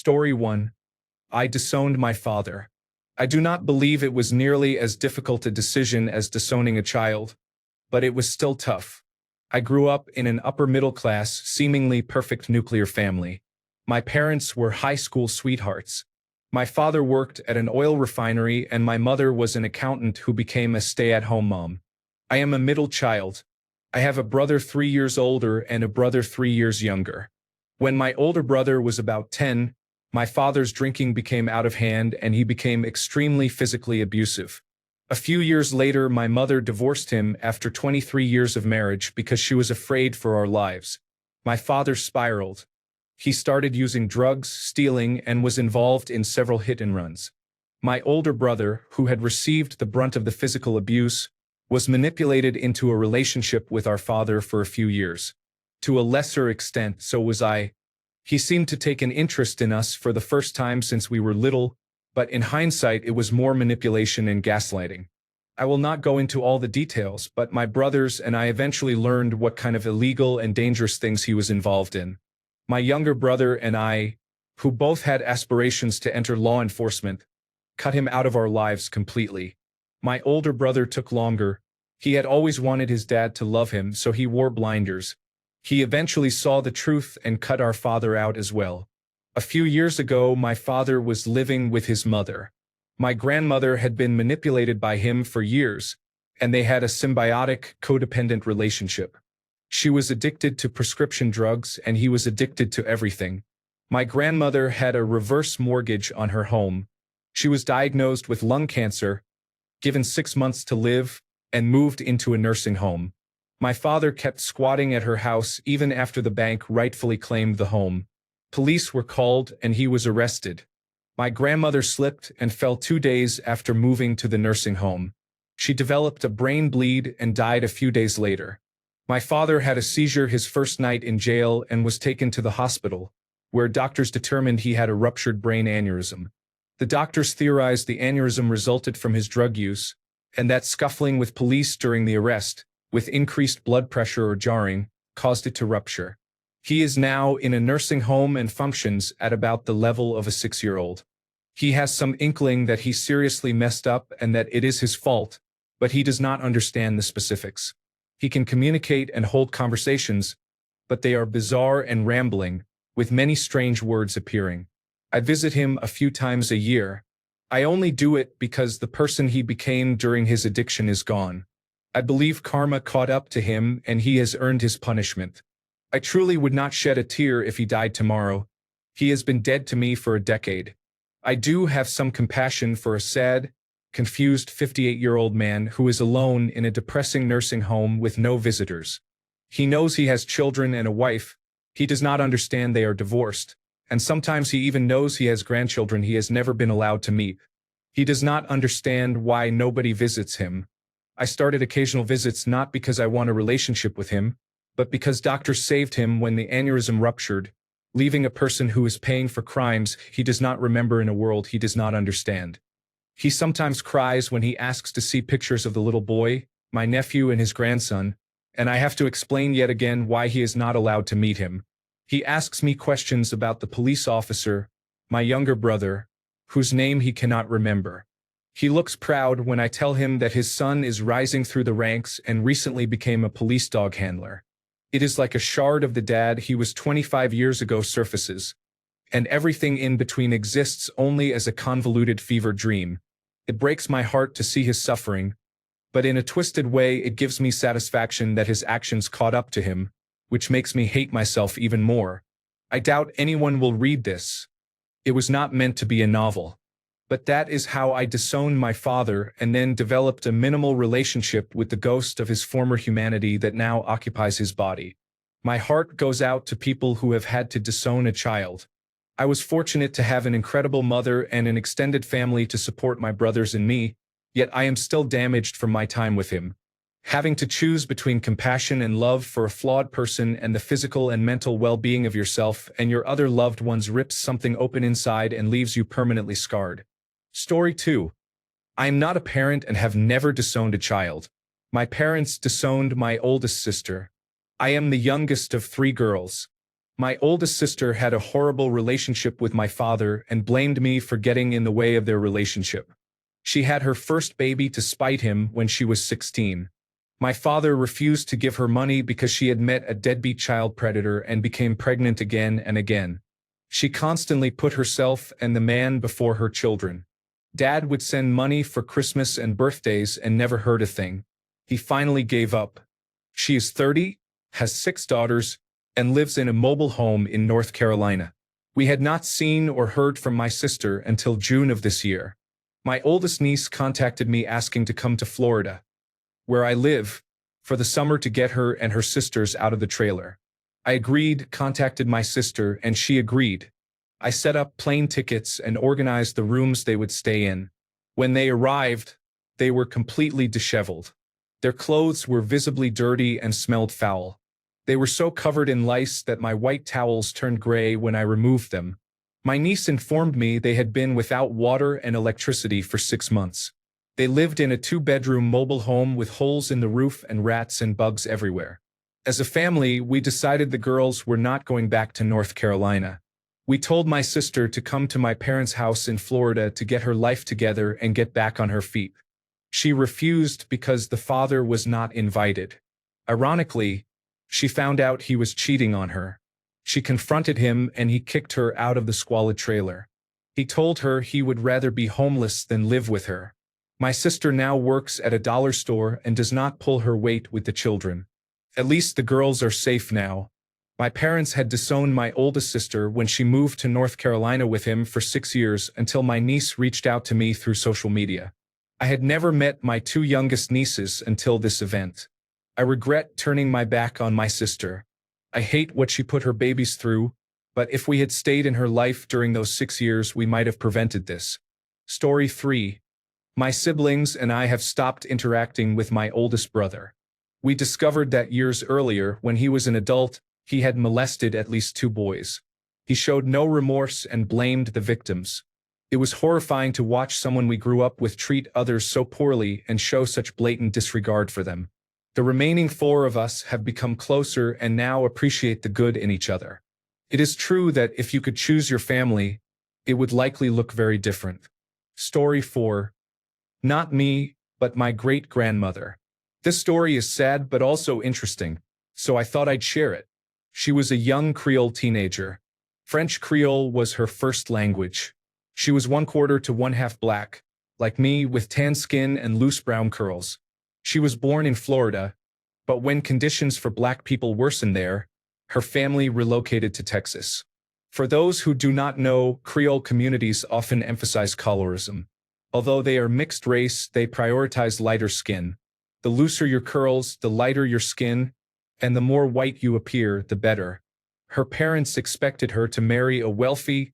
Story 1. I disowned my father. I do not believe it was nearly as difficult a decision as disowning a child, but it was still tough. I grew up in an upper-middle-class, seemingly perfect nuclear family. My parents were high school sweethearts. My father worked at an oil refinery and my mother was an accountant who became a stay-at-home mom. I am a middle child. I have a brother 3 years older and a brother 3 years younger. When my older brother was about 10, my father's drinking became out of hand and he became extremely physically abusive. A few years later, my mother divorced him after 23 years of marriage because she was afraid for our lives. My father spiraled. He started using drugs, stealing, and was involved in several hit-and-runs. My older brother, who had received the brunt of the physical abuse, was manipulated into a relationship with our father for a few years. To a lesser extent, so was I. He seemed to take an interest in us for the first time since we were little, but in hindsight it was more manipulation and gaslighting. I will not go into all the details, but my brothers and I eventually learned what kind of illegal and dangerous things he was involved in. My younger brother and I, who both had aspirations to enter law enforcement, cut him out of our lives completely. My older brother took longer. He had always wanted his dad to love him, so he wore blinders. He eventually saw the truth and cut our father out as well. A few years ago, my father was living with his mother. My grandmother had been manipulated by him for years, and they had a symbiotic, codependent relationship. She was addicted to prescription drugs and he was addicted to everything. My grandmother had a reverse mortgage on her home. She was diagnosed with lung cancer, given 6 months to live, and moved into a nursing home. My father kept squatting at her house even after the bank rightfully claimed the home. Police were called and he was arrested. My grandmother slipped and fell 2 days after moving to the nursing home. She developed a brain bleed and died a few days later. My father had a seizure his first night in jail and was taken to the hospital, where doctors determined he had a ruptured brain aneurysm. The doctors theorized the aneurysm resulted from his drug use, and that scuffling with police during the arrest, with increased blood pressure or jarring, caused it to rupture. He is now in a nursing home and functions at about the level of a 6-year-old. He has some inkling that he seriously messed up and that it is his fault, but he does not understand the specifics. He can communicate and hold conversations, but they are bizarre and rambling, with many strange words appearing. I visit him a few times a year. I only do it because the person he became during his addiction is gone. I believe karma caught up to him and he has earned his punishment. I truly would not shed a tear if he died tomorrow. He has been dead to me for a decade. I do have some compassion for a sad, confused 58-year-old man who is alone in a depressing nursing home with no visitors. He knows he has children and a wife. He does not understand they are divorced, and sometimes he even knows he has grandchildren he has never been allowed to meet. He does not understand why nobody visits him. I started occasional visits not because I want a relationship with him, but because doctors saved him when the aneurysm ruptured, leaving a person who is paying for crimes he does not remember in a world he does not understand. He sometimes cries when he asks to see pictures of the little boy, my nephew and his grandson, and I have to explain yet again why he is not allowed to meet him. He asks me questions about the police officer, my younger brother, whose name he cannot remember. He looks proud when I tell him that his son is rising through the ranks and recently became a police dog handler. It is like a shard of the dad he was 25 years ago surfaces, and everything in between exists only as a convoluted fever dream. It breaks my heart to see his suffering, but in a twisted way it gives me satisfaction that his actions caught up to him, which makes me hate myself even more. I doubt anyone will read this. It was not meant to be a novel. But that is how I disowned my father and then developed a minimal relationship with the ghost of his former humanity that now occupies his body. My heart goes out to people who have had to disown a child. I was fortunate to have an incredible mother and an extended family to support my brothers and me, yet I am still damaged from my time with him. Having to choose between compassion and love for a flawed person and the physical and mental well-being of yourself and your other loved ones rips something open inside and leaves you permanently scarred. Story 2. I am not a parent and have never disowned a child. My parents disowned my oldest sister. I am the youngest of 3 girls. My oldest sister had a horrible relationship with my father and blamed me for getting in the way of their relationship. She had her first baby to spite him when she was 16. My father refused to give her money because she had met a deadbeat child predator and became pregnant again and again. She constantly put herself and the man before her children. Dad would send money for Christmas and birthdays and never heard a thing. He finally gave up. She is 30, has 6 daughters, and lives in a mobile home in North Carolina. We had not seen or heard from my sister until June of this year. My oldest niece contacted me asking to come to Florida, where I live, for the summer to get her and her sisters out of the trailer. I agreed, contacted my sister, and she agreed. I set up plane tickets and organized the rooms they would stay in. When they arrived, they were completely disheveled. Their clothes were visibly dirty and smelled foul. They were so covered in lice that my white towels turned gray when I removed them. My niece informed me they had been without water and electricity for 6 months. They lived in a 2-bedroom mobile home with holes in the roof and rats and bugs everywhere. As a family, we decided the girls were not going back to North Carolina. We told my sister to come to my parents' house in Florida to get her life together and get back on her feet. She refused because the father was not invited. Ironically, she found out he was cheating on her. She confronted him and he kicked her out of the squalid trailer. He told her he would rather be homeless than live with her. My sister now works at a dollar store and does not pull her weight with the children. At least the girls are safe now. My parents had disowned my oldest sister when she moved to North Carolina with him for 6 years until my niece reached out to me through social media. I had never met my 2 youngest nieces until this event. I regret turning my back on my sister. I hate what she put her babies through, but if we had stayed in her life during those 6 years, we might have prevented this. Story 3. My siblings and I have stopped interacting with my oldest brother. We discovered that years earlier, when he was an adult, he had molested at least 2 boys. He showed no remorse and blamed the victims. It was horrifying to watch someone we grew up with treat others so poorly and show such blatant disregard for them. The remaining 4 of us have become closer and now appreciate the good in each other. It is true that if you could choose your family, it would likely look very different. Story 4. Not me, but my great-grandmother. This story is sad but also interesting, so I thought I'd share it. She was a young Creole teenager. French Creole was her first language. She was 1/4 to 1/2 black, like me, with tan skin and loose brown curls. She was born in Florida, but when conditions for black people worsened there, her family relocated to Texas. For those who do not know, Creole communities often emphasize colorism. Although they are mixed race, they prioritize lighter skin. The looser your curls, the lighter your skin, and the more white you appear, the better. Her parents expected her to marry a wealthy,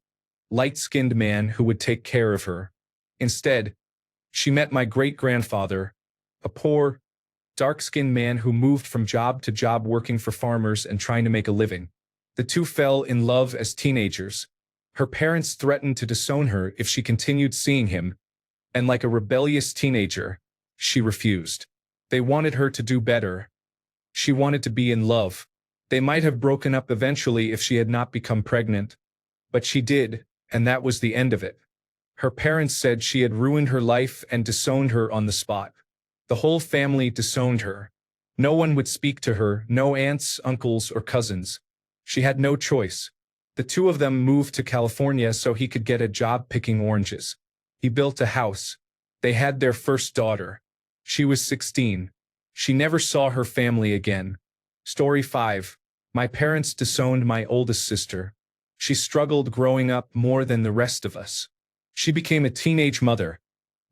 light-skinned man who would take care of her. Instead, she met my great-grandfather, a poor, dark-skinned man who moved from job to job working for farmers and trying to make a living. The two fell in love as teenagers. Her parents threatened to disown her if she continued seeing him, and like a rebellious teenager, she refused. They wanted her to do better. She wanted to be in love. They might have broken up eventually if she had not become pregnant, but she did, and that was the end of it. Her parents said she had ruined her life and disowned her on the spot. The whole family disowned her. No one would speak to her, no aunts, uncles, or cousins. She had no choice. The 2 of them moved to California so he could get a job picking oranges. He built a house. They had their first daughter. She was 16. She never saw her family again. Story 5. My parents disowned my oldest sister. She struggled growing up more than the rest of us. She became a teenage mother,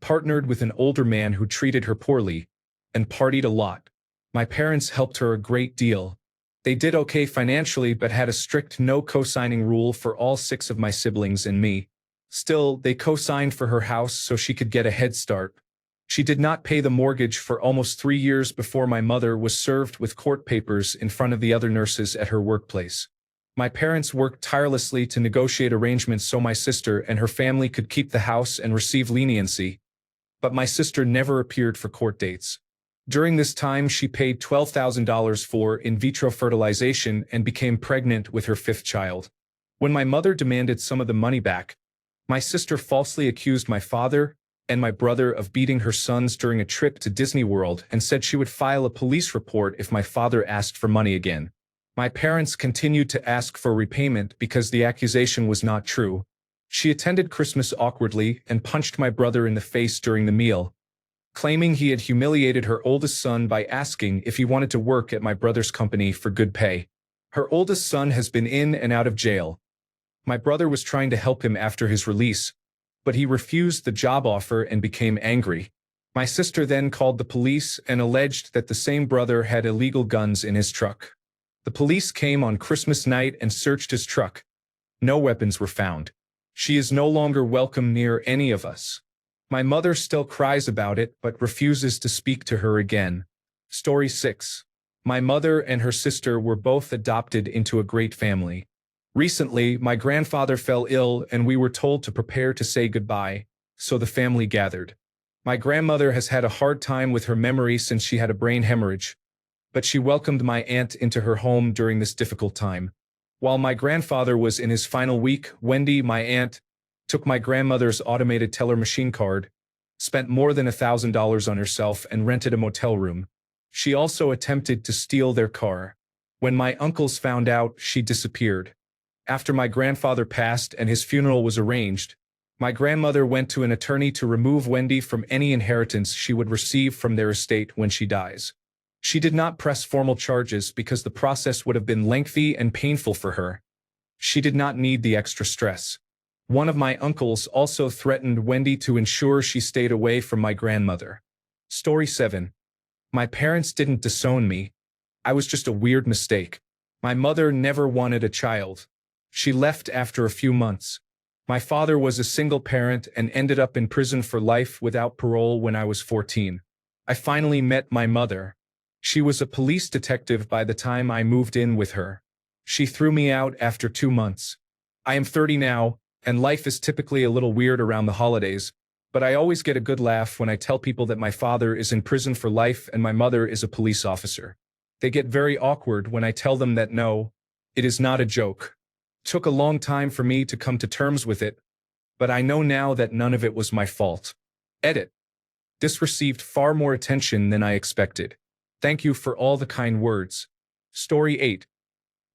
partnered with an older man who treated her poorly, and partied a lot. My parents helped her a great deal. They did okay financially but had a strict no co-signing rule for all 6 of my siblings and me. Still, they co-signed for her house so she could get a head start. She did not pay the mortgage for almost 3 years before my mother was served with court papers in front of the other nurses at her workplace. My parents worked tirelessly to negotiate arrangements so my sister and her family could keep the house and receive leniency, but my sister never appeared for court dates. During this time, she paid $12,000 for in vitro fertilization and became pregnant with her fifth child. When my mother demanded some of the money back, my sister falsely accused my father and my brother of beating her sons during a trip to Disney World and said she would file a police report if my father asked for money again. My parents continued to ask for repayment because the accusation was not true. She attended Christmas awkwardly and punched my brother in the face during the meal, claiming he had humiliated her oldest son by asking if he wanted to work at my brother's company for good pay. Her oldest son has been in and out of jail. My brother was trying to help him after his release, but he refused the job offer and became angry. My sister then called the police and alleged that the same brother had illegal guns in his truck. The police came on Christmas night and searched his truck. No weapons were found. She is no longer welcome near any of us. My mother still cries about it but refuses to speak to her again. Story 6. My mother and her sister were both adopted into a great family. Recently, my grandfather fell ill and we were told to prepare to say goodbye, so the family gathered. My grandmother has had a hard time with her memory since she had a brain hemorrhage, but she welcomed my aunt into her home during this difficult time. While my grandfather was in his final week, Wendy, my aunt, took my grandmother's automated teller machine card, spent more than $1,000 on herself and rented a motel room. She also attempted to steal their car. When my uncles found out, she disappeared. After my grandfather passed and his funeral was arranged, my grandmother went to an attorney to remove Wendy from any inheritance she would receive from their estate when she dies. She did not press formal charges because the process would have been lengthy and painful for her. She did not need the extra stress. One of my uncles also threatened Wendy to ensure she stayed away from my grandmother. Story 7. My parents didn't disown me. I was just a weird mistake. My mother never wanted a child. She left after a few months. My father was a single parent and ended up in prison for life without parole when I was 14. I finally met my mother. She was a police detective by the time I moved in with her. She threw me out after 2 months. I am 30 now, and life is typically a little weird around the holidays, but I always get a good laugh when I tell people that my father is in prison for life and my mother is a police officer. They get very awkward when I tell them that no, it is not a joke. It took a long time for me to come to terms with it, but I know now that none of it was my fault. Edit. This received far more attention than I expected. Thank you for all the kind words. Story 8.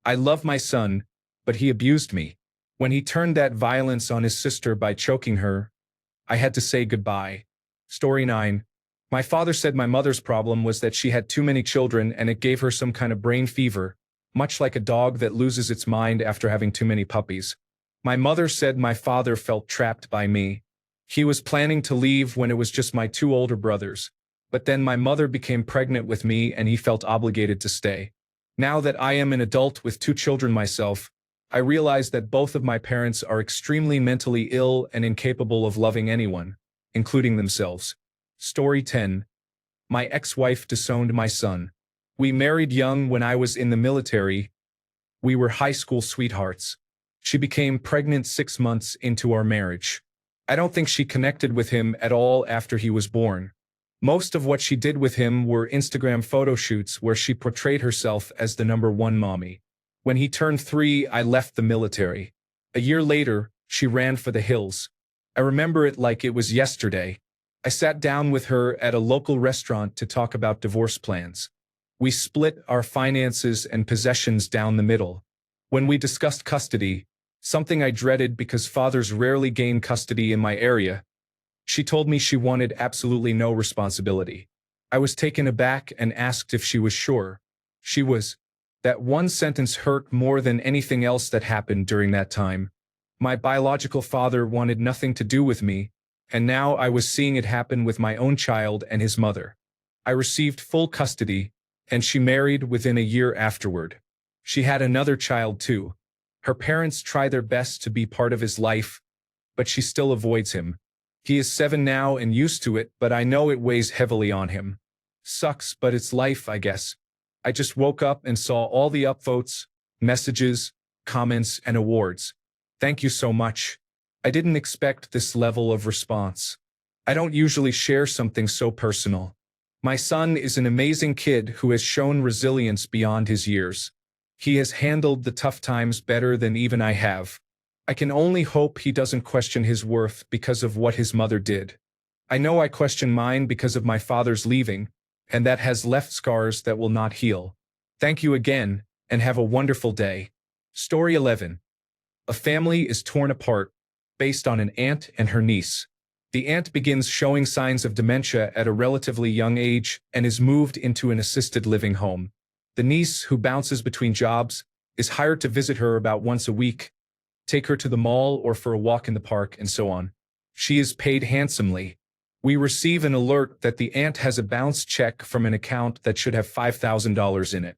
I love my son, but he abused me. When he turned that violence on his sister by choking her, I had to say goodbye. Story 9. My father said my mother's problem was that she had too many children and it gave her some kind of brain fever, much like a dog that loses its mind after having too many puppies. My mother said my father felt trapped by me. He was planning to leave when it was just my 2 older brothers, but then my mother became pregnant with me and he felt obligated to stay. Now that I am an adult with 2 children myself, I realize that both of my parents are extremely mentally ill and incapable of loving anyone, including themselves. Story 10. My ex-wife disowned my son. We married young when I was in the military. We were high school sweethearts. She became pregnant 6 months into our marriage. I don't think she connected with him at all after he was born. Most of what she did with him were Instagram photo shoots where she portrayed herself as the #1 mommy. When he turned 3, I left the military. A year later, she ran for the hills. I remember it like it was yesterday. I sat down with her at a local restaurant to talk about divorce plans. We split our finances and possessions down the middle. When we discussed custody, something I dreaded because fathers rarely gain custody in my area, she told me she wanted absolutely no responsibility. I was taken aback and asked if she was sure. She was. That one sentence hurt more than anything else that happened during that time. My biological father wanted nothing to do with me, and now I was seeing it happen with my own child and his mother. I received full custody, and she married within a year afterward. She had another child too. Her parents try their best to be part of his life, but she still avoids him. He is 7 now and used to it, but I know it weighs heavily on him. Sucks, but it's life, I guess. I just woke up and saw all the upvotes, messages, comments, and awards. Thank you so much. I didn't expect this level of response. I don't usually share something so personal. My son is an amazing kid who has shown resilience beyond his years. He has handled the tough times better than even I have. I can only hope he doesn't question his worth because of what his mother did. I know I question mine because of my father's leaving, and that has left scars that will not heal. Thank you again, and have a wonderful day. Story 11. A family is torn apart, based on an aunt and her niece. The aunt begins showing signs of dementia at a relatively young age and is moved into an assisted living home. The niece, who bounces between jobs, is hired to visit her about once a week, take her to the mall or for a walk in the park, and so on. She is paid handsomely. We receive an alert that the aunt has a bounce check from an account that should have $5,000 in it.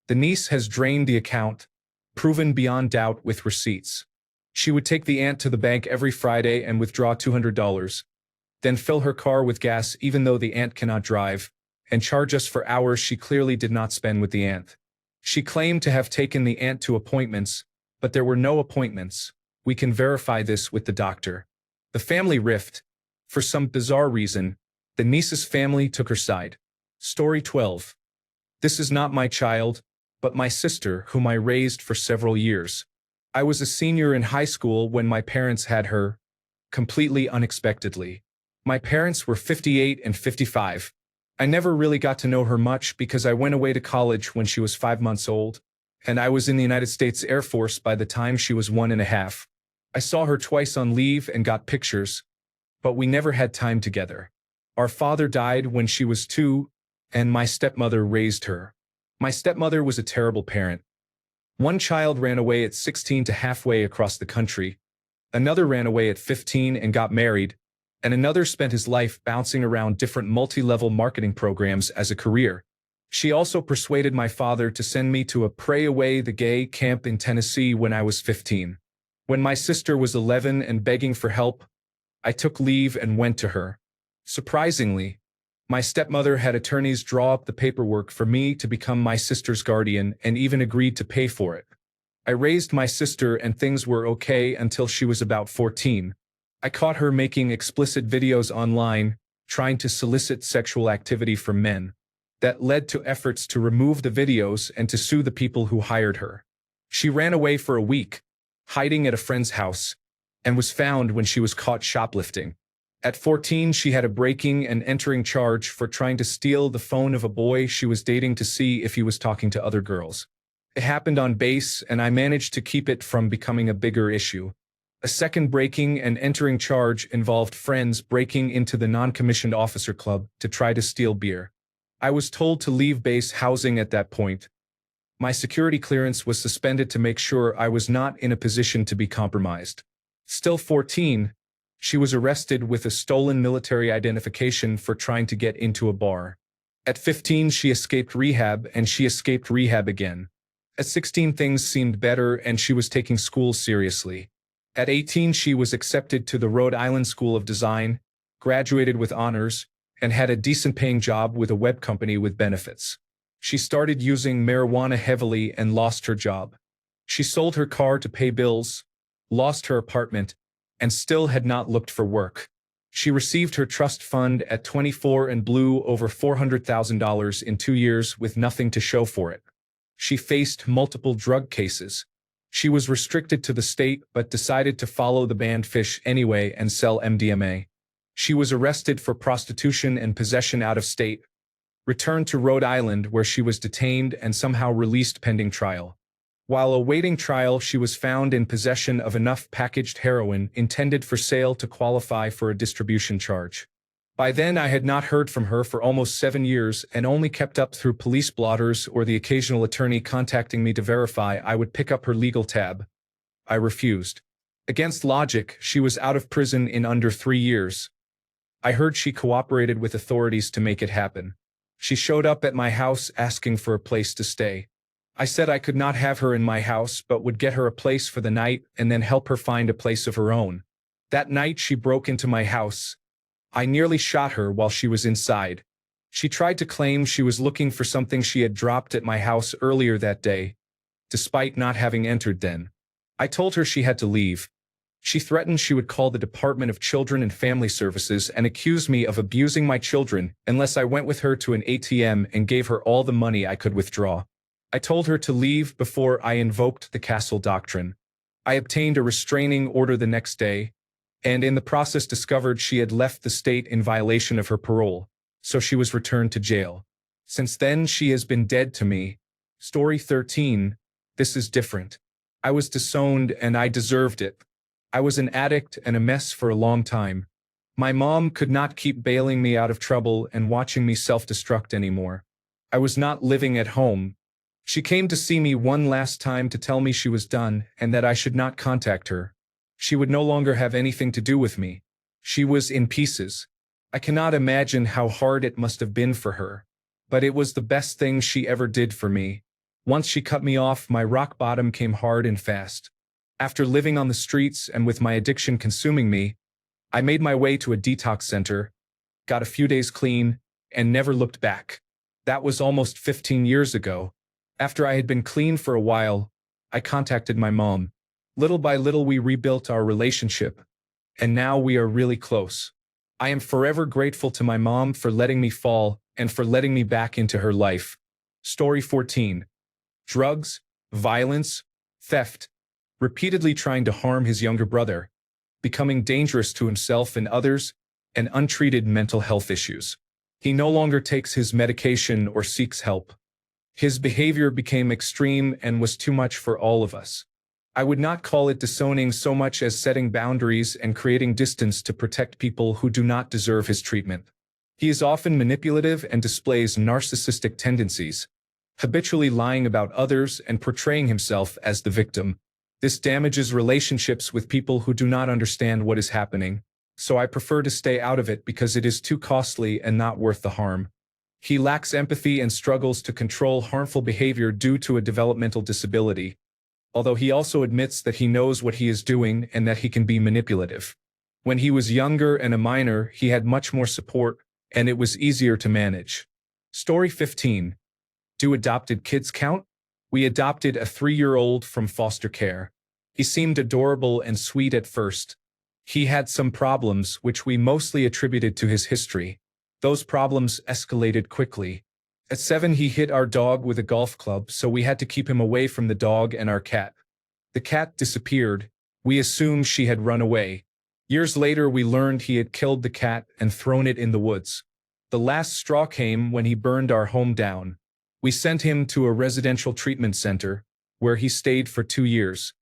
The niece has drained the account, proven beyond doubt with receipts. She would take the aunt to the bank every Friday and withdraw $200, then fill her car with gas even though the aunt cannot drive, and charge us for hours she clearly did not spend with the aunt. She claimed to have taken the aunt to appointments, but there were no appointments. We can verify this with the doctor. The family rift. For some bizarre reason, the niece's family took her side. Story 12. This is not my child, but my sister, whom I raised for several years. I was a senior in high school when my parents had her, completely unexpectedly. My parents were 58 and 55. I never really got to know her much because I went away to college when she was 5 months old, and I was in the United States Air Force by the time she was 1.5. I saw her twice on leave and got pictures, but we never had time together. Our father died when she was 2, and my stepmother raised her. My stepmother was a terrible parent. One child ran away at 16 to halfway across the country, another ran away at 15 and got married, and another spent his life bouncing around different multi-level marketing programs as a career. She also persuaded my father to send me to a Pray Away the Gay camp in Tennessee when I was 15. When my sister was 11 and begging for help, I took leave and went to her. Surprisingly, my stepmother had attorneys draw up the paperwork for me to become my sister's guardian and even agreed to pay for it. I raised my sister and things were okay until she was about 14. I caught her making explicit videos online, trying to solicit sexual activity from men. That led to efforts to remove the videos and to sue the people who hired her. She ran away for a week, hiding at a friend's house, and was found when she was caught shoplifting. At 14, she had a breaking and entering charge for trying to steal the phone of a boy she was dating to see if he was talking to other girls. It happened on base, and I managed to keep it from becoming a bigger issue. A second breaking and entering charge involved friends breaking into the non-commissioned officer club to try to steal beer. I was told to leave base housing at that point. My security clearance was suspended to make sure I was not in a position to be compromised. Still 14, she was arrested with a stolen military identification for trying to get into a bar. At 15, she escaped rehab, and she escaped rehab again. At 16, things seemed better, and she was taking school seriously. At 18, she was accepted to the Rhode Island School of Design, graduated with honors, and had a decent-paying job with a web company with benefits. She started using marijuana heavily and lost her job. She sold her car to pay bills, lost her apartment, and still had not looked for work. She received her trust fund at 24 and blew over $400,000 in 2 years with nothing to show for it. She faced multiple drug cases. She was restricted to the state but decided to follow the banned fish anyway and sell MDMA. She was arrested for prostitution and possession out of state, returned to Rhode Island where she was detained and somehow released pending trial. While awaiting trial, she was found in possession of enough packaged heroin intended for sale to qualify for a distribution charge. By then, I had not heard from her for almost 7 years and only kept up through police blotters or the occasional attorney contacting me to verify I would pick up her legal tab. I refused. Against logic, she was out of prison in under 3 years. I heard she cooperated with authorities to make it happen. She showed up at my house asking for a place to stay. I said I could not have her in my house but would get her a place for the night and then help her find a place of her own. That night she broke into my house. I nearly shot her while she was inside. She tried to claim she was looking for something she had dropped at my house earlier that day, despite not having entered then. I told her she had to leave. She threatened she would call the Department of Children and Family Services and accuse me of abusing my children unless I went with her to an ATM and gave her all the money I could withdraw. I told her to leave before I invoked the castle doctrine. I obtained a restraining order the next day, and in the process discovered she had left the state in violation of her parole, so she was returned to jail. Since then, she has been dead to me. Story 13. This is different. I was disowned and I deserved it. I was an addict and a mess for a long time. My mom could not keep bailing me out of trouble and watching me self-destruct anymore. I was not living at home. She came to see me one last time to tell me she was done and that I should not contact her. She would no longer have anything to do with me. She was in pieces. I cannot imagine how hard it must have been for her. But it was the best thing she ever did for me. Once she cut me off, my rock bottom came hard and fast. After living on the streets and with my addiction consuming me, I made my way to a detox center, got a few days clean, and never looked back. That was almost 15 years ago. After I had been clean for a while, I contacted my mom. Little by little we rebuilt our relationship, and now we are really close. I am forever grateful to my mom for letting me fall and for letting me back into her life. Story 14. Drugs, violence, theft, repeatedly trying to harm his younger brother, becoming dangerous to himself and others, and untreated mental health issues. He no longer takes his medication or seeks help. His behavior became extreme and was too much for all of us. I would not call it disowning so much as setting boundaries and creating distance to protect people who do not deserve his treatment. He is often manipulative and displays narcissistic tendencies, habitually lying about others and portraying himself as the victim. This damages relationships with people who do not understand what is happening, so I prefer to stay out of it because it is too costly and not worth the harm. He lacks empathy and struggles to control harmful behavior due to a developmental disability, although he also admits that he knows what he is doing and that he can be manipulative. When he was younger and a minor, he had much more support, and it was easier to manage. Story 15. Do adopted kids count? We adopted a 3-year-old from foster care. He seemed adorable and sweet at first. He had some problems, which we mostly attributed to his history. Those problems escalated quickly. At 7, he hit our dog with a golf club, so we had to keep him away from the dog and our cat. The cat disappeared. We assumed she had run away. Years later, we learned he had killed the cat and thrown it in the woods. The last straw came when he burned our home down. We sent him to a residential treatment center, where he stayed for 2 years.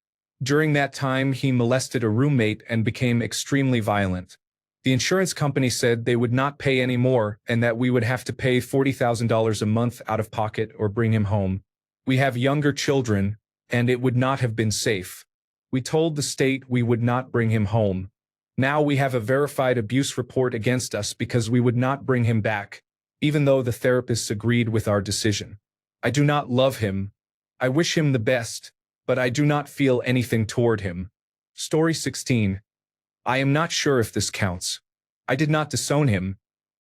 During that time, he molested a roommate and became extremely violent. The insurance company said they would not pay any more and that we would have to pay $40,000 a month out of pocket or bring him home. We have younger children, and it would not have been safe. We told the state we would not bring him home. Now we have a verified abuse report against us because we would not bring him back, even though the therapists agreed with our decision. I do not love him. I wish him the best, but I do not feel anything toward him. Story 16. I am not sure if this counts. I did not disown him,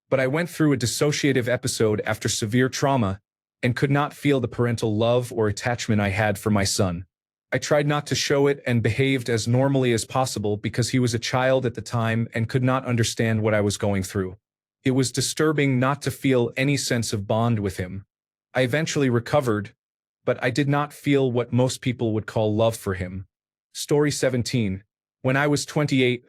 but I went through a dissociative episode after severe trauma and could not feel the parental love or attachment I had for my son. I tried not to show it and behaved as normally as possible because he was a child at the time and could not understand what I was going through. It was disturbing not to feel any sense of bond with him. I eventually recovered, but I did not feel what most people would call love for him. Story 17. When I was 28,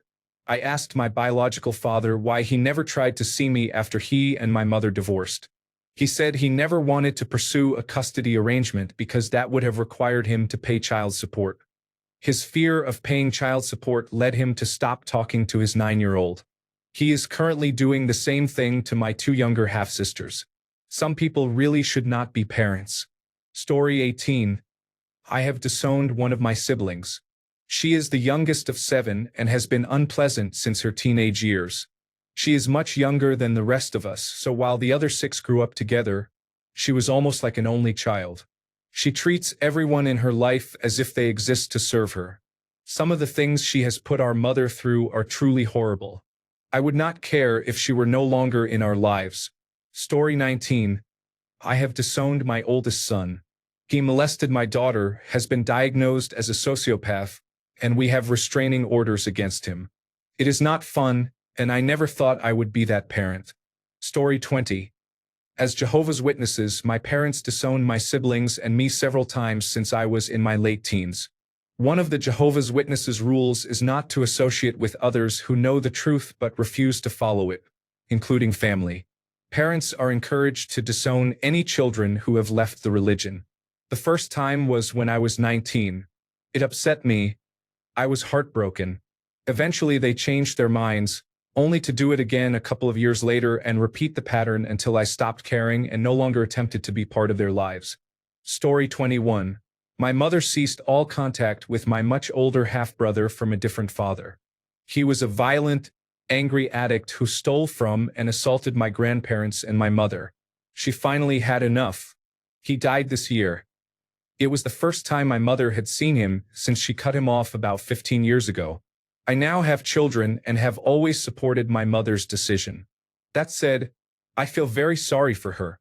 I asked my biological father why he never tried to see me after he and my mother divorced. He said he never wanted to pursue a custody arrangement because that would have required him to pay child support. His fear of paying child support led him to stop talking to his 9-year-old. He is currently doing the same thing to my 2 younger half-sisters. Some people really should not be parents. Story 18. I have disowned one of my siblings. She is the youngest of 7 and has been unpleasant since her teenage years. She is much younger than the rest of us, so while the other 6 grew up together, she was almost like an only child. She treats everyone in her life as if they exist to serve her. Some of the things she has put our mother through are truly horrible. I would not care if she were no longer in our lives. Story 19. I have disowned my oldest son. He molested my daughter, has been diagnosed as a sociopath, and we have restraining orders against him. It is not fun, and I never thought I would be that parent. Story 20. As Jehovah's Witnesses, my parents disowned my siblings and me several times since I was in my late teens. One of the Jehovah's Witnesses' rules is not to associate with others who know the truth but refuse to follow it, including family. Parents are encouraged to disown any children who have left the religion. The first time was when I was 19. It upset me. I was heartbroken. Eventually they changed their minds, only to do it again a couple of years later and repeat the pattern until I stopped caring and no longer attempted to be part of their lives. Story 21. My mother ceased all contact with my much older half-brother from a different father. He was a violent, angry addict who stole from and assaulted my grandparents and my mother. She finally had enough. He died this year. It was the first time my mother had seen him since she cut him off about 15 years ago. I now have children and have always supported my mother's decision. That said, I feel very sorry for her.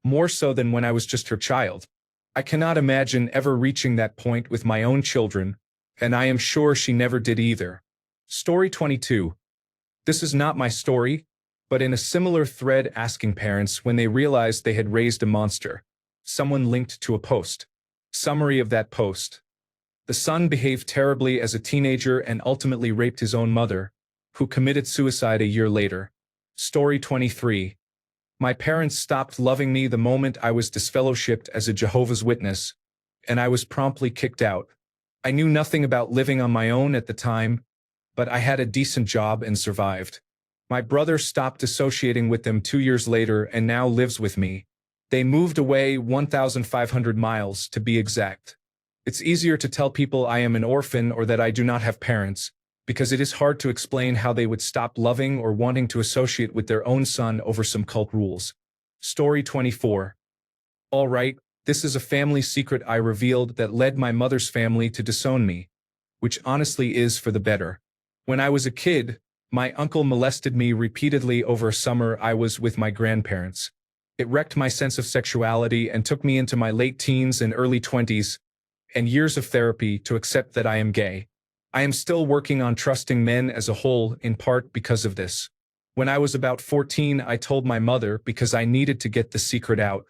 More so than when I was just her child. I cannot imagine ever reaching that point with my own children, and I am sure she never did either. Story 22. This is not my story, but in a similar thread asking parents when they realized they had raised a monster. Someone linked to a post. Summary of that post. The son behaved terribly as a teenager and ultimately raped his own mother, who committed suicide a year later. Story 23. My parents stopped loving me the moment I was disfellowshipped as a Jehovah's Witness, and I was promptly kicked out. I knew nothing about living on my own at the time, but I had a decent job and survived. My brother stopped associating with them 2 years later and now lives with me. They moved away 1,500 miles, to be exact. It's easier to tell people I am an orphan or that I do not have parents, because it is hard to explain how they would stop loving or wanting to associate with their own son over some cult rules. Story 24. All right, this is a family secret I revealed that led my mother's family to disown me, which honestly is for the better. When I was a kid, my uncle molested me repeatedly over a summer I was with my grandparents. It wrecked my sense of sexuality and took me into my late teens and early 20s, and years of therapy to accept that I am gay. I am still working on trusting men as a whole, in part because of this. When I was about 14, I told my mother because I needed to get the secret out.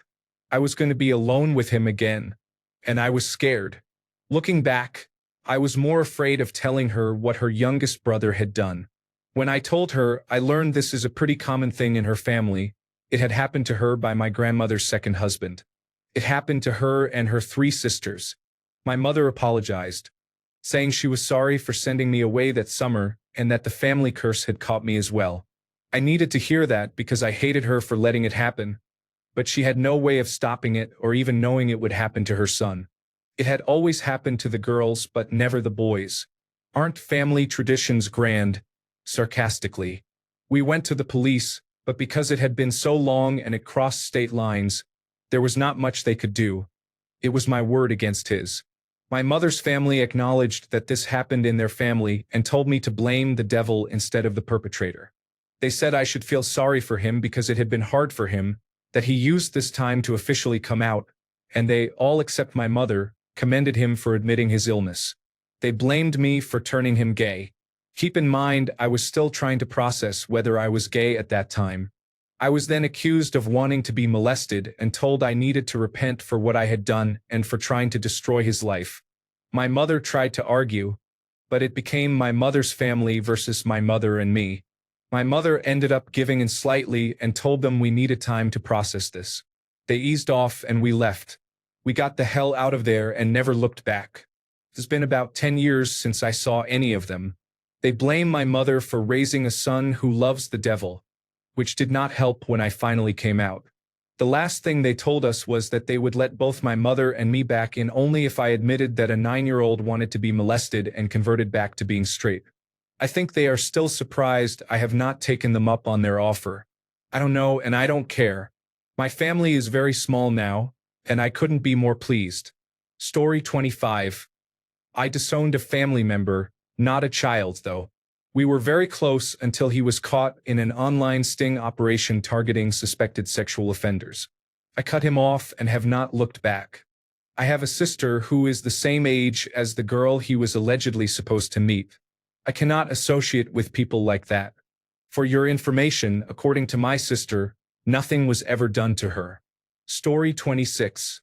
I was going to be alone with him again, and I was scared. Looking back, I was more afraid of telling her what her youngest brother had done. When I told her, I learned this is a pretty common thing in her family. It had happened to her by my grandmother's second husband. It happened to her and her 3 sisters. My mother apologized, saying she was sorry for sending me away that summer and that the family curse had caught me as well. I needed to hear that because I hated her for letting it happen, but she had no way of stopping it or even knowing it would happen to her son. It had always happened to the girls but never the boys. Aren't family traditions grand? Sarcastically. We went to the police, but because it had been so long and it crossed state lines, there was not much they could do. It was my word against his. My mother's family acknowledged that this happened in their family and told me to blame the devil instead of the perpetrator. They said I should feel sorry for him because it had been hard for him, that he used this time to officially come out, and they, all except my mother, commended him for admitting his illness. They blamed me for turning him gay. Keep in mind, I was still trying to process whether I was gay at that time. I was then accused of wanting to be molested and told I needed to repent for what I had done and for trying to destroy his life. My mother tried to argue, but it became my mother's family versus my mother and me. My mother ended up giving in slightly and told them we needed time to process this. They eased off and we left. We got the hell out of there and never looked back. It's been about 10 years since I saw any of them. They blame my mother for raising a son who loves the devil, which did not help when I finally came out. The last thing they told us was that they would let both my mother and me back in only if I admitted that a 9-year-old wanted to be molested and converted back to being straight. I think they are still surprised I have not taken them up on their offer. I don't know, and I don't care. My family is very small now, and I couldn't be more pleased. Story 25. I disowned a family member, not a child though. We were very close until he was caught in an online sting operation targeting suspected sexual offenders. I cut him off and have not looked back. I have a sister who is the same age as the girl he was allegedly supposed to meet. I cannot associate with people like that. For your information, according to my sister, nothing was ever done to her. Story 26.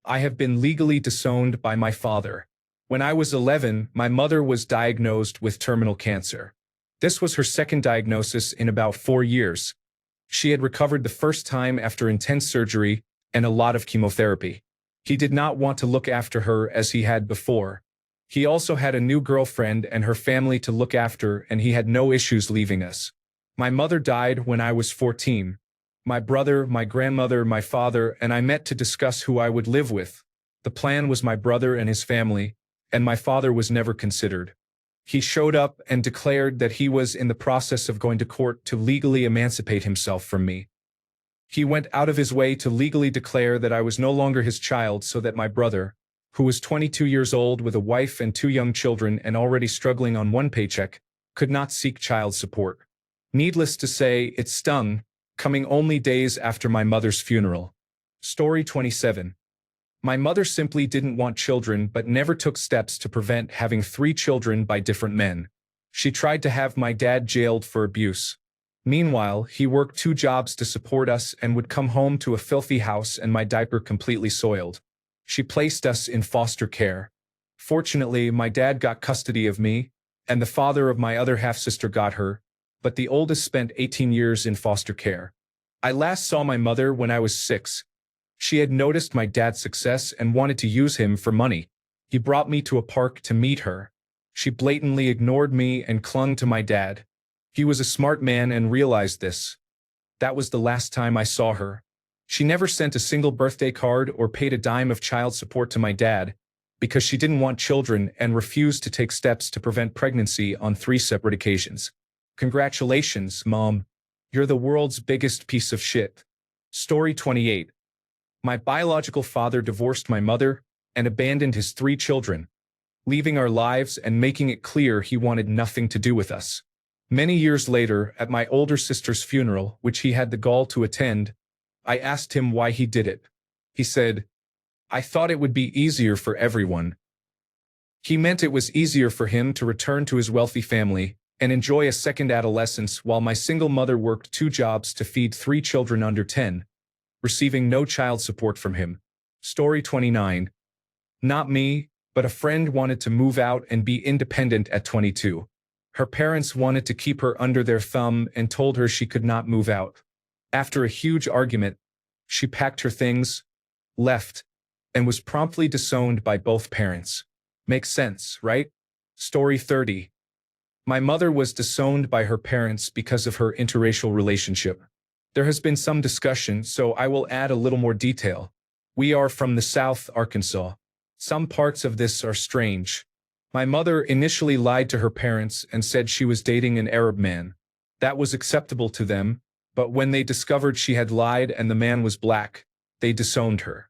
I have been legally disowned by my father. When I was 11, my mother was diagnosed with terminal cancer. This was her second diagnosis in about 4 years. She had recovered the first time after intense surgery and a lot of chemotherapy. He did not want to look after her as he had before. He also had a new girlfriend and her family to look after, and he had no issues leaving us. My mother died when I was 14. My brother, my grandmother, my father, and I met to discuss who I would live with. The plan was my brother and his family, and my father was never considered. He showed up and declared that he was in the process of going to court to legally emancipate himself from me. He went out of his way to legally declare that I was no longer his child so that my brother, who was 22 years old with a wife and 2 young children and already struggling on 1 paycheck, could not seek child support. Needless to say, it stung, coming only days after my mother's funeral. Story 27. My mother simply didn't want children but never took steps to prevent having 3 children by different men. She tried to have my dad jailed for abuse. Meanwhile, he worked 2 jobs to support us and would come home to a filthy house and my diaper completely soiled. She placed us in foster care. Fortunately, my dad got custody of me, and the father of my other half-sister got her, but the oldest spent 18 years in foster care. I last saw my mother when I was 6. She had noticed my dad's success and wanted to use him for money. He brought me to a park to meet her. She blatantly ignored me and clung to my dad. He was a smart man and realized this. That was the last time I saw her. She never sent a single birthday card or paid a dime of child support to my dad because she didn't want children and refused to take steps to prevent pregnancy on 3 separate occasions. Congratulations, Mom. You're the world's biggest piece of shit. Story 28. My biological father divorced my mother and abandoned his 3 children, leaving our lives and making it clear he wanted nothing to do with us. Many years later, at my older sister's funeral, which he had the gall to attend, I asked him why he did it. He said, "I thought it would be easier for everyone." He meant it was easier for him to return to his wealthy family and enjoy a second adolescence while my single mother worked 2 jobs to feed 3 children under 10, receiving no child support from him. Story 29. Not me, but a friend wanted to move out and be independent at 22. Her parents wanted to keep her under their thumb and told her she could not move out. After a huge argument, she packed her things, left, and was promptly disowned by both parents. Makes sense, right? Story 30. My mother was disowned by her parents because of her interracial relationship. There has been some discussion, so I will add a little more detail. We are from the South, Arkansas. Some parts of this are strange. My mother initially lied to her parents and said she was dating an Arab man. That was acceptable to them, but when they discovered she had lied and the man was black, they disowned her.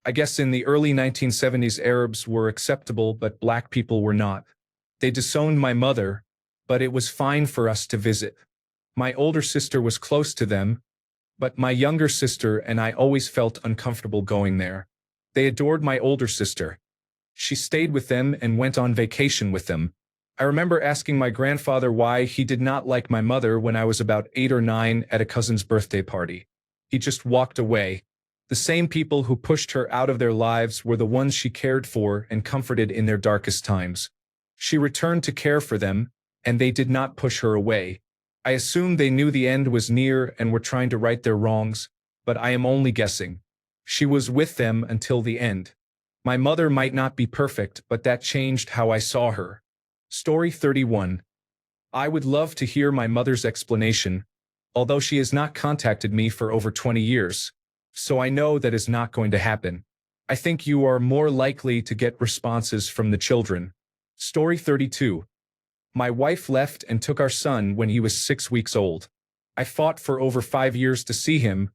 I guess in the early 1970s Arabs were acceptable but black people were not. They disowned my mother, but it was fine for us to visit. My older sister was close to them, but my younger sister and I always felt uncomfortable going there. They adored my older sister. She stayed with them and went on vacation with them. I remember asking my grandfather why he did not like my mother when I was about 8 or 9 at a cousin's birthday party. He just walked away. The same people who pushed her out of their lives were the ones she cared for and comforted in their darkest times. She returned to care for them, and they did not push her away. I assume they knew the end was near and were trying to right their wrongs, but I am only guessing. She was with them until the end. My mother might not be perfect, but that changed how I saw her. Story 31. I would love to hear my mother's explanation, although she has not contacted me for over 20 years, so I know that is not going to happen. I think you are more likely to get responses from the children. Story 32. My wife left and took our son when he was 6 weeks old. I fought for over 5 years to see him,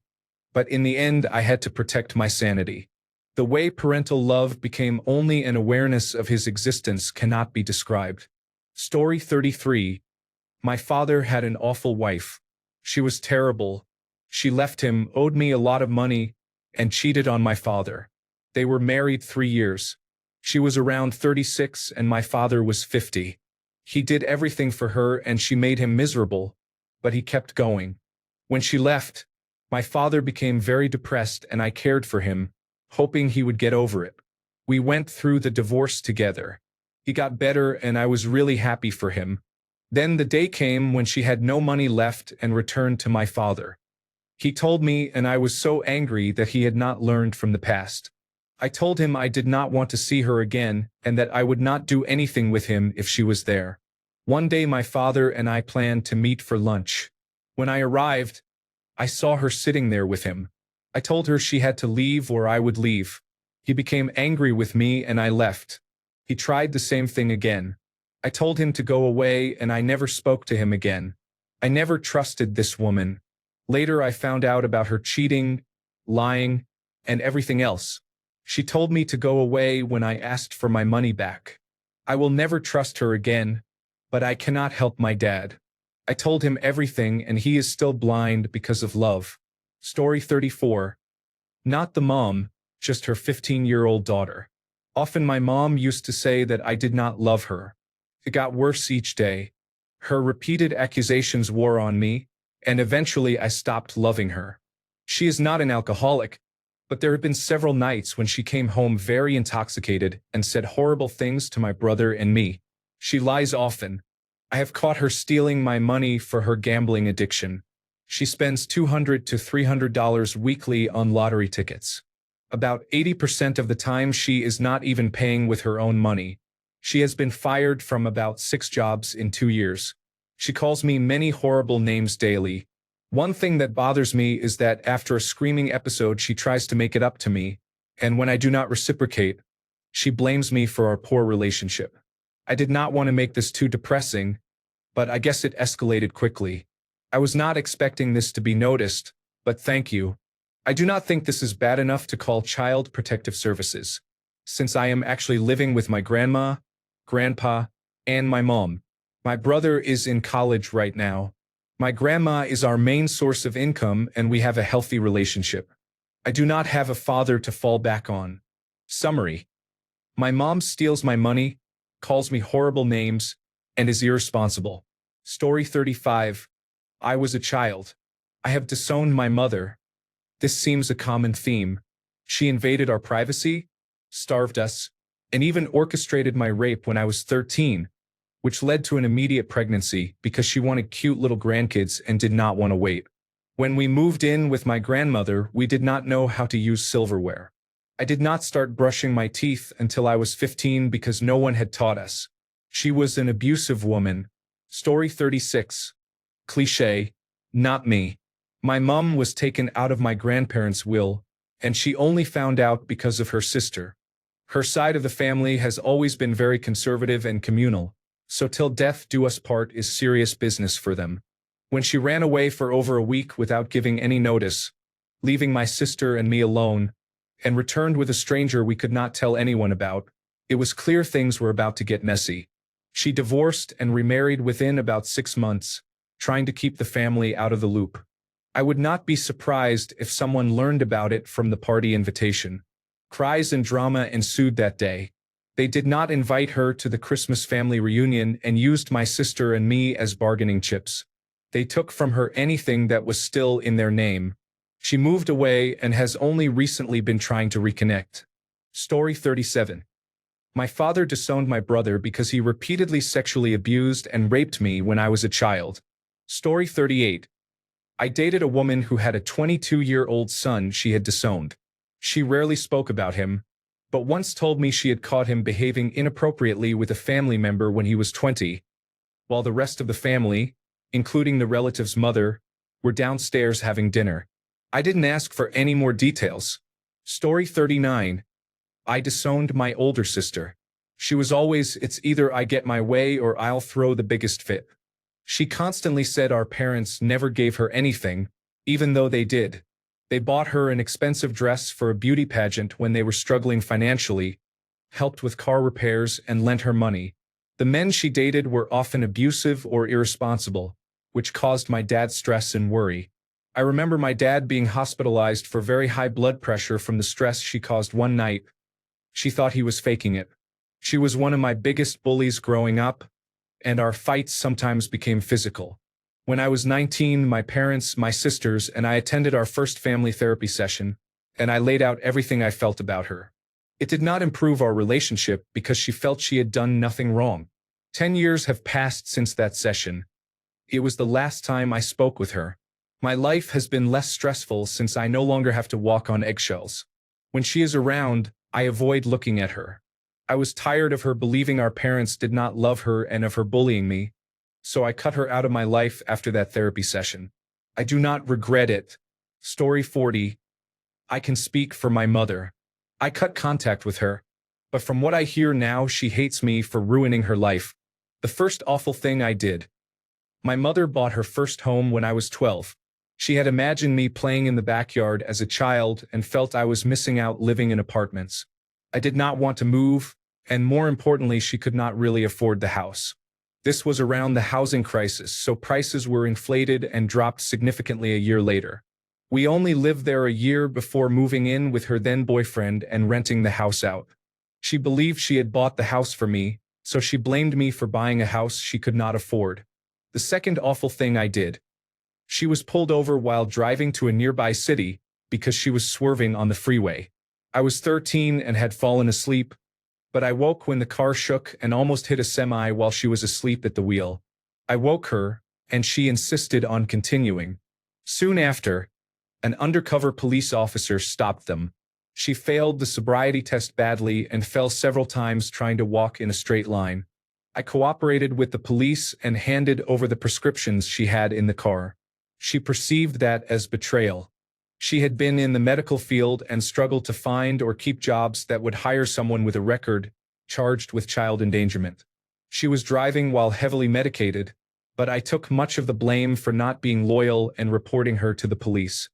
but in the end I had to protect my sanity. The way parental love became only an awareness of his existence cannot be described. Story 33. My father had an awful wife. She was terrible. She left him, owed me a lot of money, and cheated on my father. They were married 3 years. She was around 36 and my father was 50. He did everything for her and she made him miserable, but he kept going. When she left, my father became very depressed and I cared for him, hoping he would get over it. We went through the divorce together. He got better and I was really happy for him. Then the day came when she had no money left and returned to my father. He told me and I was so angry that he had not learned from the past. I told him I did not want to see her again and that I would not do anything with him if she was there. One day my father and I planned to meet for lunch. When I arrived, I saw her sitting there with him. I told her she had to leave or I would leave. He became angry with me and I left. He tried the same thing again. I told him to go away and I never spoke to him again. I never trusted this woman. Later I found out about her cheating, lying, and everything else. She told me to go away when I asked for my money back. I will never trust her again, but I cannot help my dad. I told him everything and he is still blind because of love. Story 34. Not the mom, just her 15-year-old daughter. Often my mom used to say that I did not love her. It got worse each day. Her repeated accusations wore on me, and eventually I stopped loving her. She is not an alcoholic, but there have been several nights when she came home very intoxicated and said horrible things to my brother and me. She lies often. I have caught her stealing my money for her gambling addiction. She spends $200 to $300 weekly on lottery tickets. About 80% of the time she is not even paying with her own money. She has been fired from about 6 jobs in 2 years. She calls me many horrible names daily. One thing that bothers me is that after a screaming episode she tries to make it up to me, and when I do not reciprocate, she blames me for our poor relationship. I did not want to make this too depressing, but I guess it escalated quickly. I was not expecting this to be noticed, but thank you. I do not think this is bad enough to call Child Protective Services, since I am actually living with my grandma, grandpa, and my mom. My brother is in college right now. My grandma is our main source of income and we have a healthy relationship. I do not have a father to fall back on. Summary. My mom steals my money, calls me horrible names, and is irresponsible. Story 35. I was a child. I have disowned my mother. This seems a common theme. She invaded our privacy, starved us, and even orchestrated my rape when I was 13, which led to an immediate pregnancy because she wanted cute little grandkids and did not want to wait. When we moved in with my grandmother, we did not know how to use silverware. I did not start brushing my teeth until I was 15 because no one had taught us. She was an abusive woman. Story 36. Cliché. Not me. My mom was taken out of my grandparents' will, and she only found out because of her sister. Her side of the family has always been very conservative and communal, so till death do us part is serious business for them. When she ran away for over a week without giving any notice, leaving my sister and me alone, and returned with a stranger we could not tell anyone about, it was clear things were about to get messy. She divorced and remarried within about 6 months, trying to keep the family out of the loop. I would not be surprised if someone learned about it from the party invitation. Cries and drama ensued that day. They did not invite her to the Christmas family reunion and used my sister and me as bargaining chips. They took from her anything that was still in their name. She moved away and has only recently been trying to reconnect. Story 37. My father disowned my brother because he repeatedly sexually abused and raped me when I was a child. Story 38. I dated a woman who had a 22-year-old son she had disowned. She rarely spoke about him, but once told me she had caught him behaving inappropriately with a family member when he was 20, while the rest of the family, including the relative's mother, were downstairs having dinner. I didn't ask for any more details. Story 39. I disowned my older sister. She was always, it's either I get my way or I'll throw the biggest fit. She constantly said our parents never gave her anything, even though they did. They bought her an expensive dress for a beauty pageant when they were struggling financially, helped with car repairs, and lent her money. The men she dated were often abusive or irresponsible, which caused my dad stress and worry. I remember my dad being hospitalized for very high blood pressure from the stress she caused one night. She thought he was faking it. She was one of my biggest bullies growing up, and our fights sometimes became physical. When I was 19, my parents, my sisters, and I attended our first family therapy session, and I laid out everything I felt about her. It did not improve our relationship because she felt she had done nothing wrong. 10 years have passed since that session. It was the last time I spoke with her. My life has been less stressful since I no longer have to walk on eggshells. When she is around, I avoid looking at her. I was tired of her believing our parents did not love her and of her bullying me, so I cut her out of my life after that therapy session. I do not regret it. Story 40. I can speak for my mother. I cut contact with her, but from what I hear now, she hates me for ruining her life. The first awful thing I did. My mother bought her first home when I was 12. She had imagined me playing in the backyard as a child and felt I was missing out living in apartments. I did not want to move, and more importantly, she could not really afford the house. This was around the housing crisis, so prices were inflated and dropped significantly a year later. We only lived there a year before moving in with her then boyfriend and renting the house out. She believed she had bought the house for me, so she blamed me for buying a house she could not afford. The second awful thing I did. She was pulled over while driving to a nearby city because she was swerving on the freeway. I was 13 and had fallen asleep, but I woke when the car shook and almost hit a semi while she was asleep at the wheel. I woke her, and she insisted on continuing. Soon after, an undercover police officer stopped them. She failed the sobriety test badly and fell several times trying to walk in a straight line. I cooperated with the police and handed over the prescriptions she had in the car. She perceived that as betrayal. She had been in the medical field and struggled to find or keep jobs that would hire someone with a record charged with child endangerment. She was driving while heavily medicated, but I took much of the blame for not being loyal and reporting her to the police.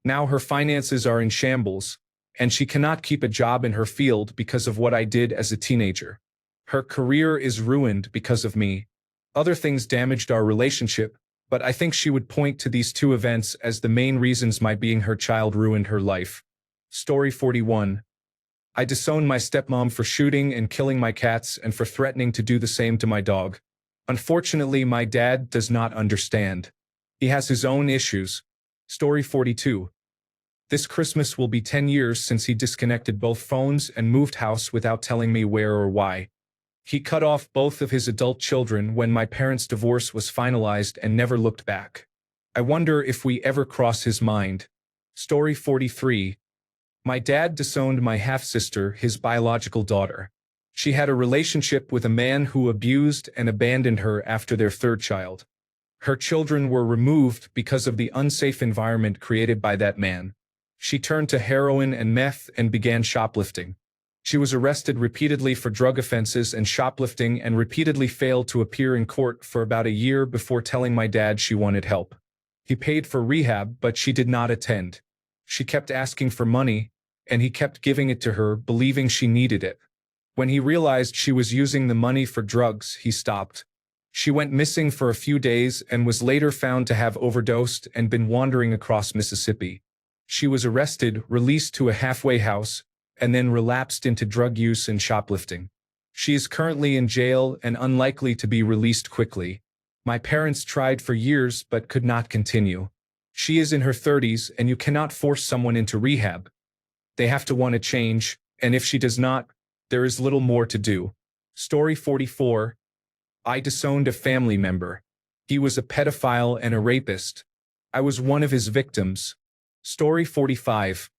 Now her finances are in shambles, and she cannot keep a job in her field because of what I did as a teenager. Her career is ruined because of me. Other things damaged our relationship, but I think she would point to these two events as the main reasons my being her child ruined her life. Story 41. I disowned my stepmom for shooting and killing my cats and for threatening to do the same to my dog. Unfortunately, my dad does not understand. He has his own issues. Story 42. This Christmas will be 10 years since he disconnected both phones and moved house without telling me where or why. He cut off both of his adult children when my parents' divorce was finalized and never looked back. I wonder if we ever cross his mind. Story 43. My dad disowned my half-sister, his biological daughter. She had a relationship with a man who abused and abandoned her after their third child. Her children were removed because of the unsafe environment created by that man. She turned to heroin and meth and began shoplifting. She was arrested repeatedly for drug offenses and shoplifting and repeatedly failed to appear in court for about a year before telling my dad she wanted help. He paid for rehab, but she did not attend. She kept asking for money, and he kept giving it to her, believing she needed it. When he realized she was using the money for drugs, he stopped. She went missing for a few days and was later found to have overdosed and been wandering across Mississippi. She was arrested, released to a halfway house, and then relapsed into drug use and shoplifting. She is currently in jail and unlikely to be released quickly. My parents tried for years but could not continue. She is in her 30s and you cannot force someone into rehab. They have to want to change, and if she does not, there is little more to do. Story 44. I disowned a family member. He was a pedophile and a rapist. I was one of his victims. Story 45.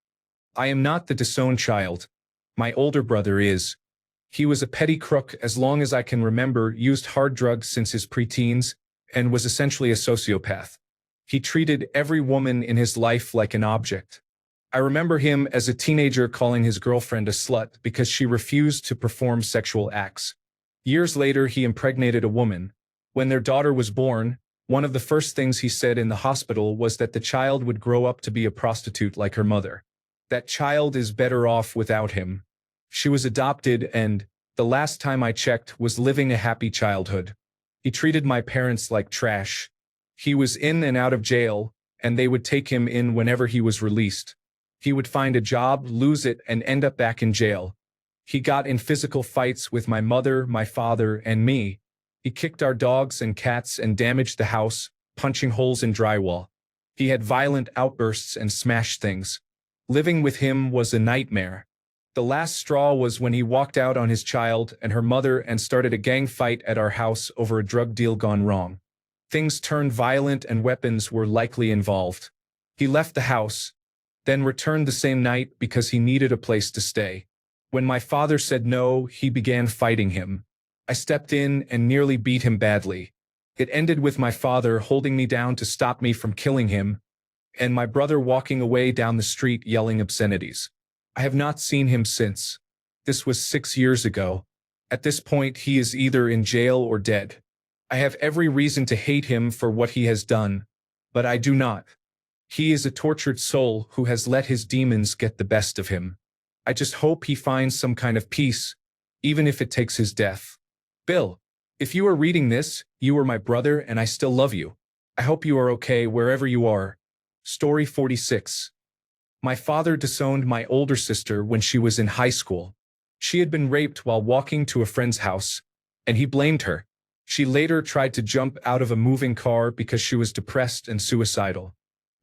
I am not the disowned child. My older brother is. He was a petty crook as long as I can remember, used hard drugs since his preteens, and was essentially a sociopath. He treated every woman in his life like an object. I remember him as a teenager calling his girlfriend a slut because she refused to perform sexual acts. Years later, he impregnated a woman. When their daughter was born, one of the first things he said in the hospital was that the child would grow up to be a prostitute like her mother. That child is better off without him. She was adopted and, the last time I checked, was living a happy childhood. He treated my parents like trash. He was in and out of jail, and they would take him in whenever he was released. He would find a job, lose it, and end up back in jail. He got in physical fights with my mother, my father, and me. He kicked our dogs and cats and damaged the house, punching holes in drywall. He had violent outbursts and smashed things. Living with him was a nightmare. The last straw was when he walked out on his child and her mother and started a gang fight at our house over a drug deal gone wrong. Things turned violent and weapons were likely involved. He left the house, then returned the same night because he needed a place to stay. When my father said no, he began fighting him. I stepped in and nearly beat him badly. It ended with my father holding me down to stop me from killing him, and my brother walking away down the street yelling obscenities. I have not seen him since. This was 6 years ago. At this point, he is either in jail or dead. I have every reason to hate him for what he has done, but I do not. He is a tortured soul who has let his demons get the best of him. I just hope he finds some kind of peace, even if it takes his death. Bill, if you are reading this, you are my brother and I still love you. I hope you are okay wherever you are. Story 46. My father disowned my older sister when she was in high school. She had been raped while walking to a friend's house, and he blamed her. She later tried to jump out of a moving car because she was depressed and suicidal.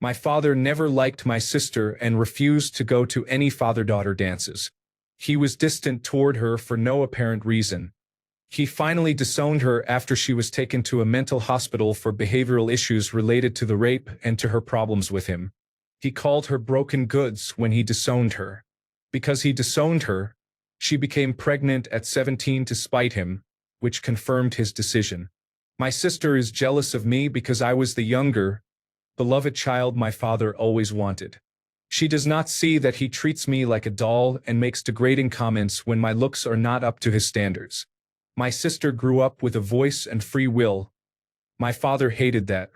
My father never liked my sister and refused to go to any father-daughter dances. He was distant toward her for no apparent reason. He finally disowned her after she was taken to a mental hospital for behavioral issues related to the rape and to her problems with him. He called her broken goods when he disowned her. Because he disowned her, she became pregnant at 17 to spite him, which confirmed his decision. My sister is jealous of me because I was the younger, beloved child my father always wanted. She does not see that he treats me like a doll and makes degrading comments when my looks are not up to his standards. My sister grew up with a voice and free will. My father hated that.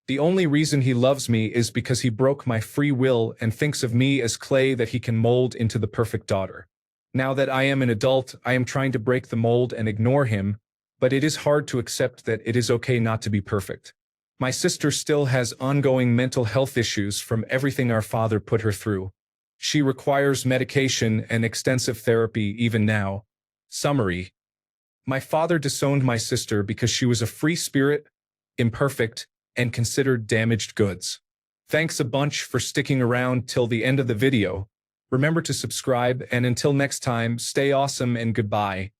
The only reason he loves me is because he broke my free will and thinks of me as clay that he can mold into the perfect daughter. Now that I am an adult, I am trying to break the mold and ignore him, but it is hard to accept that it is okay not to be perfect. My sister still has ongoing mental health issues from everything our father put her through. She requires medication and extensive therapy even now. Summary. My father disowned my sister because she was a free spirit, imperfect, and considered damaged goods. Thanks a bunch for sticking around till the end of the video. Remember to subscribe, and until next time, stay awesome and goodbye.